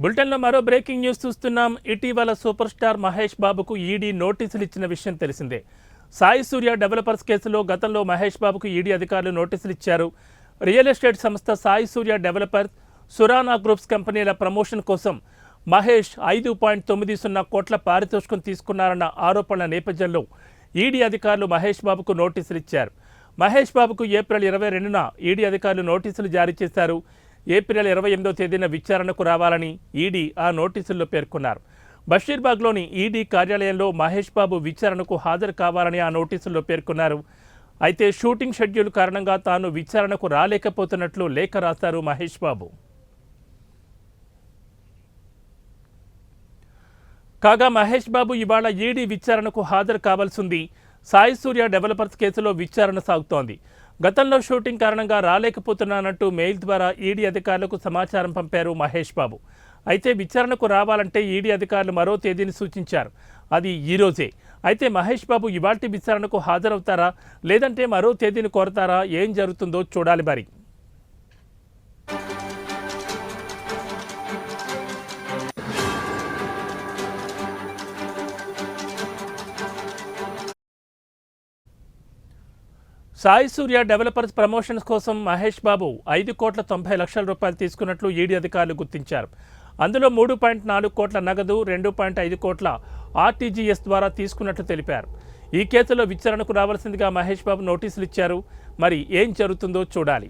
బులెటిన్లో మరో breaking news చూస్తున్నాం. ఇటీవల సూపర్ స్టార్ మహేష్ బాబుకు ఈడీ నోటీసులు ఇచ్చిన విషయం తెలిసిందే. సాయి సూర్య డెవలపర్స్ కేసులో గతంలో మహేష్ బాబుకు ఈడీ అధికారులు నోటీసులు ఇచ్చారు. రియల్ ఎస్టేట్ సంస్థ సాయి సూర్య డెవలపర్స్, సురానా గ్రూప్స్ కంపెనీల ప్రమోషన్ కోసం మహేష్ 5.90 కోట్ల పారితోషికం తీసుకున్నారన్న ఆరోపణల నేపథ్యంలో ఈడీ అధికారులు మహేష్ బాబుకు నోటీసులు ఇచ్చారు. మహేష్ బాబుకు ఏప్రిల్ 22న ఈడీ అధికారులు నోటీసులు జారీ చేశారు. ఏప్రిల్ 28వ తేదీన విచారణకు రావాలని ఈడీ ఆ నోటీసుల్లో పేర్కొన్నారు. బషీర్బాగ్లోని ఈడీ కార్యాలయంలో మహేష్ బాబు విచారణకు హాజరు కావాలని ఆ నోటీసుల్లో పేర్కొన్నారు. అయితే షూటింగ్ షెడ్యూల్ కారణంగా తాను విచారణకు రాలేకపోతున్నట్లు లేఖ రాశారు మహేష్ బాబు. కాగా మహేష్ బాబు ఇవాళ ఈడీ విచారణకు హాజరు కావాల్సింది. సాయి సూర్య డెవలపర్స్ కేసులో విచారణ సాగుతోంది. గతంలో షూటింగ్ కారణంగా రాలేకపోతున్నానంటూ మెయిల్ ద్వారా ఈడీ అధికారులకు సమాచారం పంపారు మహేష్ బాబు. అయితే విచారణకు రావాలంటే ఈడీ అధికారులు మరో తేదీని సూచించారు. అది ఈరోజే. అయితే మహేష్ బాబు ఇవాల్టి విచారణకు హాజరవుతారా, లేదంటే మరో తేదీని కోరతారా, ఏం జరుగుతుందో చూడాలి మరి. సాయి సూర్య డెవలపర్స్ ప్రమోషన్స్ కోసం మహేష్ బాబు 5,90,00,000 తీసుకున్నట్లు ఈడీ అధికారులు గుర్తించారు. అందులో 3.4 కోట్ల నగదు, 2.5 కోట్ల ఆర్టీజీఎస్ ద్వారా తీసుకున్నట్లు తెలిపారు. ఈ కేసులో విచారణకు రావాల్సిందిగా మహేష్ బాబు నోటీసులు ఇచ్చారు. మరి ఏం జరుగుతుందో చూడాలి.